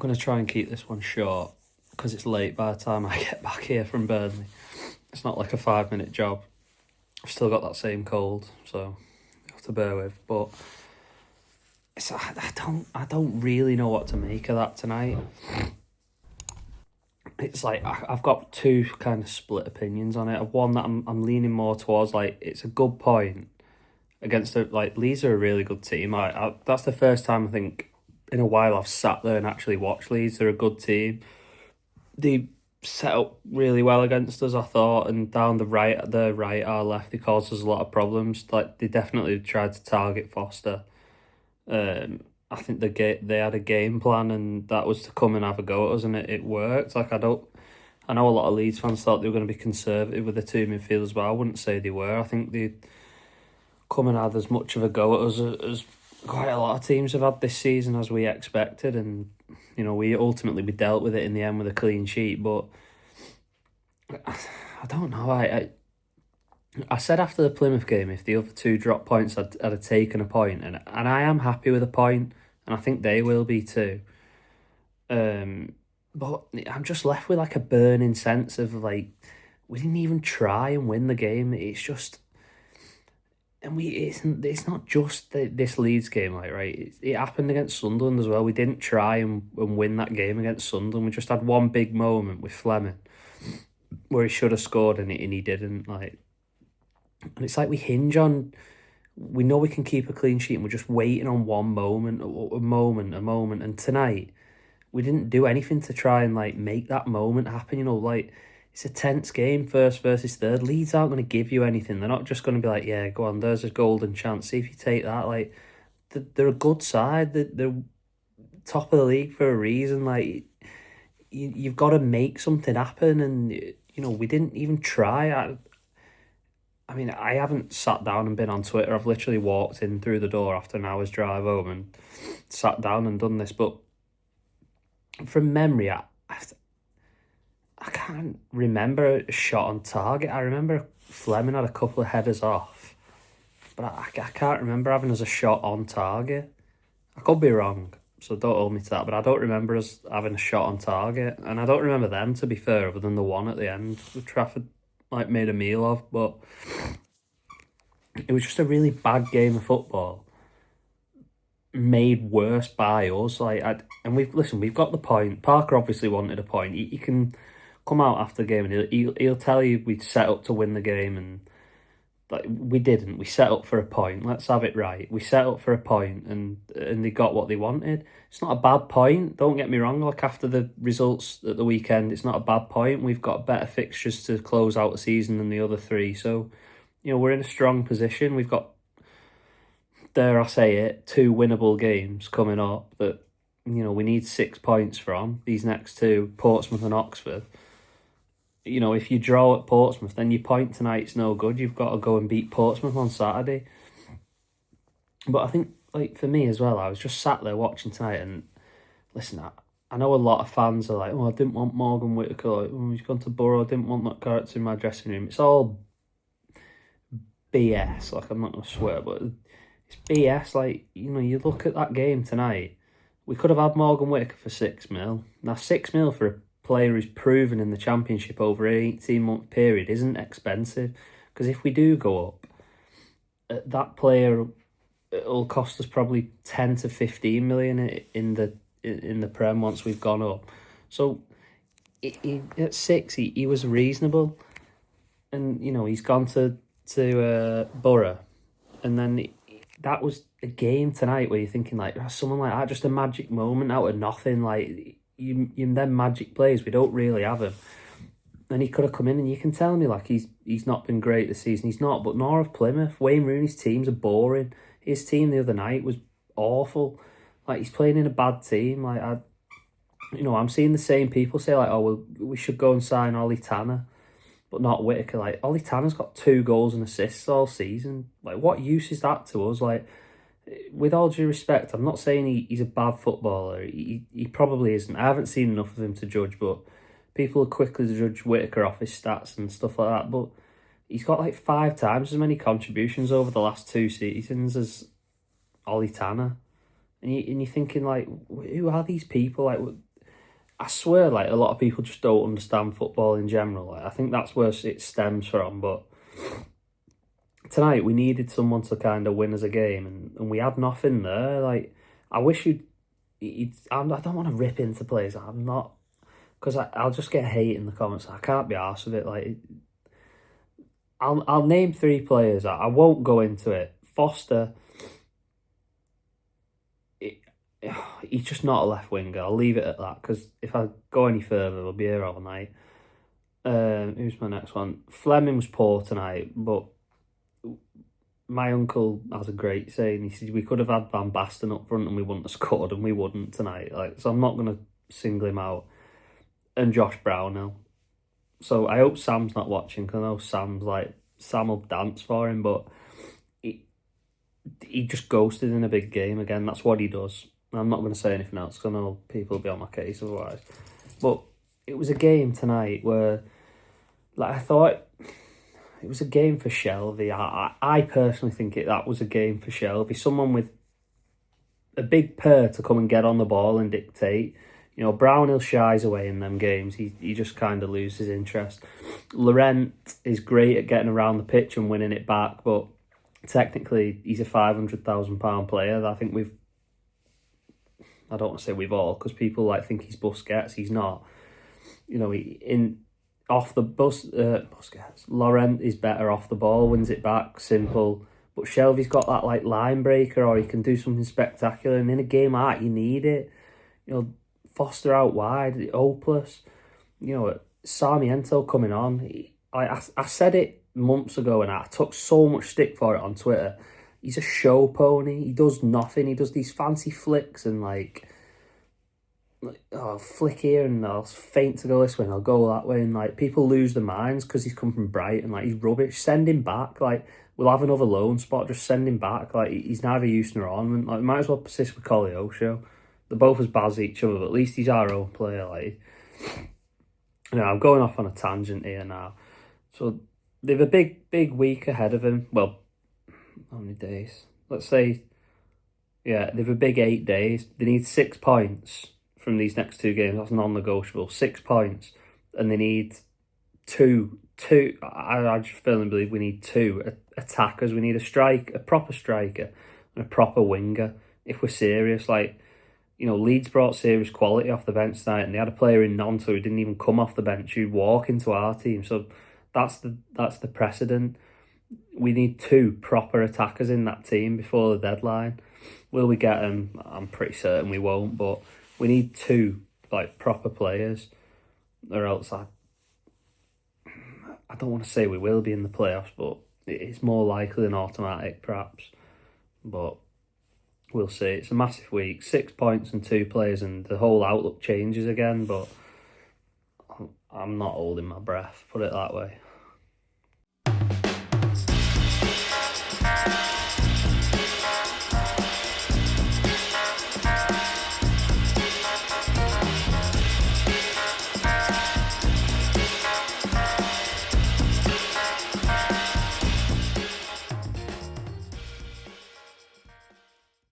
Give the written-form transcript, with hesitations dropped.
going to try and keep this one short because it's late by the time I get back here from Burnley. It's not like a 5-minute job. I've still got that same cold, so you have to bear with. But I don't really know what to make of that tonight. It's like I've got two kind of split opinions on it. One that I'm leaning more towards, like, it's a good point against Leeds are a really good team. That's the first time I think in a while I've sat there and actually watched Leeds. They're a good team. They set up really well against us, I thought, and down our left, they caused us a lot of problems. Like, they definitely tried to target Foster. I think they had a game plan, and that was to come and have a go at us, and it worked. Like, I know a lot of Leeds fans thought they were going to be conservative with the two midfielders, but I wouldn't say they were. I think they come and had as much of a go at us as quite a lot of teams have had this season, as we expected, and we dealt with it in the end with a clean sheet. But I don't know. I said after the Plymouth game, if the other two drop points, I'd have taken a point, and I am happy with a point, and I think they will be too. But I'm just left with like a burning sense of like, we didn't even try and win the game. It's just, and it's not just this Leeds game, like, right? It happened against Sunderland as well. We didn't try and win that game against Sunderland. We just had one big moment with Fleming where he should have scored and he didn't, like. And it's like we hinge on, we know we can keep a clean sheet and we're just waiting on one moment, a moment. And tonight, we didn't do anything to try and like make that moment happen. Like, it's a tense game, first versus third. Leeds aren't going to give you anything. They're not just going to be like, yeah, go on, there's a golden chance. See if you take that. Like, they're a good side. They're top of the league for a reason. Like, you've got to make something happen. And, we didn't even try. I mean, I haven't sat down and been on Twitter. I've literally walked in through the door after an hour's drive home and sat down and done this. But from memory, I can't remember a shot on target. I remember Fleming had a couple of headers off, but I can't remember having us a shot on target. I could be wrong, so don't hold me to that. But I don't remember us having a shot on target, and I don't remember them, to be fair, other than the one at the end with Trafford made a meal of. But it was just a really bad game of football, made worse by us. And we've got the point. Parker obviously wanted a point. He can come out after the game and he'll tell you we set up to win the game, and like, we didn't. We set up for a point. Let's have it right. We set up for a point, and they got what they wanted. It's not a bad point. Don't get me wrong. Like, after the results at the weekend, it's not a bad point. We've got better fixtures to close out the season than the other three. So, we're in a strong position. We've got, dare I say it, 2 winnable games coming up that, we need 6 points from. These next two, Portsmouth and Oxford. If you draw at Portsmouth, then your point tonight's no good. You've got to go and beat Portsmouth on Saturday. But I think, like, for me as well, I was just sat there watching tonight, and listen, I know a lot of fans are like, oh, I didn't want Morgan Whittaker, like, oh, he's gone to Borough, I didn't want that character in my dressing room. It's all BS, like, I'm not going to swear, but it's BS. Like, you look at that game tonight, we could have had Morgan Whittaker for 6 mil. Now, 6 mil for a player who's proven in the Championship over an 18-month period isn't expensive, because if we do go up, that player, it'll cost us probably 10 to 15 million in the Prem once we've gone up. So at 6 he was reasonable, and he's gone to Borough, and then that was a game tonight where you're thinking, like, someone like that, just a magic moment out of nothing. Like, you them magic plays, we don't really have him. And he could have come in, and you can tell me, like, he's not been great this season. He's not, but nor have Plymouth. Wayne Rooney's teams are boring. His team the other night was awful. Like, he's playing in a bad team. Like, I'm seeing the same people say, like, oh, well, we should go and sign Ollie Tanner, but not Whittaker. Like, Ollie Tanner's got 2 goals and assists all season. Like, what use is that to us? Like, with all due respect, I'm not saying he's a bad footballer. He probably isn't. I haven't seen enough of him to judge, but people are quickly to judge Whittaker off his stats and stuff like that. But he's got like 5 times as many contributions over the last 2 seasons as Ollie Tanner. And you're thinking, like, who are these people? Like, I swear, like, a lot of people just don't understand football in general. Like, I think that's where it stems from. But tonight we needed someone to kind of win us a game, and we had nothing there. Like, I wish I don't want to rip into players. I'm not, because I'll just get hate in the comments. I can't be arsed with it. Like, I'll name 3 players. I won't go into it. Foster, he's just not a left winger. I'll leave it at that, because if I go any further, we'll be here all night. Who's my next one? Fleming was poor tonight, but my uncle has a great saying. He said we could have had Van Basten up front and we wouldn't have scored, and we wouldn't tonight. Like, so I'm not going to single him out. And Josh Brownhill. So I hope Sam's not watching, because I know Sam will dance for him, but he just ghosted in a big game again. That's what he does. I'm not going to say anything else, because I know people will be on my case otherwise. But it was a game tonight where, like, I thought it was a game for Shelby. I personally think that was a game for Shelby. Someone with a big pair to come and get on the ball and dictate. You know, Brownhill shies away in them games. He just kind of loses interest. Laurent is great at getting around the pitch and winning it back, but technically he's a £500,000 player. I think I don't want to say we've all, because people like think he's Busquets. He's not. You know, Busquets. Laurent is better off the ball, wins it back, simple. But Shelby's got that like line breaker, or he can do something spectacular. And in a game like that, you need it. You know, Foster out wide, hopeless. You know, Sarmiento coming on. I said it months ago, and I took so much stick for it on Twitter. He's a show pony. He does nothing. He does these fancy flicks and like I'll flick here and I'll feint to go this way and I'll go that way, and like people lose their minds because he's come from Brighton. Like, he's rubbish. Send him back. Like, we'll have another loan spot. Just send him back. Like, he's neither use nor ornament. Like, might as well persist with Koleosho. They're both as bad as each other, but at least he's our own player. Like, you know, I'm going off on a tangent here now. So they've a big week ahead of him. Well, how many days? Let's say, yeah, they've a big 8 days. They need 6 points from these next 2 games. That's non-negotiable. 6 points, and they need two. I just firmly believe we need 2 attackers. We need a proper striker, and a proper winger. If we're serious, like, you know, Leeds brought serious quality off the bench tonight, and they had a player in Nonto who didn't even come off the bench, who'd walk into our team. So that's the precedent. We need 2 proper attackers in that team before the deadline. Will we get them? I'm pretty certain we won't, but we need 2 like proper players, or else I don't want to say we will be in the playoffs, but it's more likely than automatic, perhaps. But we'll see. It's a massive week. 6 points and 2 players, and the whole outlook changes again. But I'm not holding my breath, put it that way.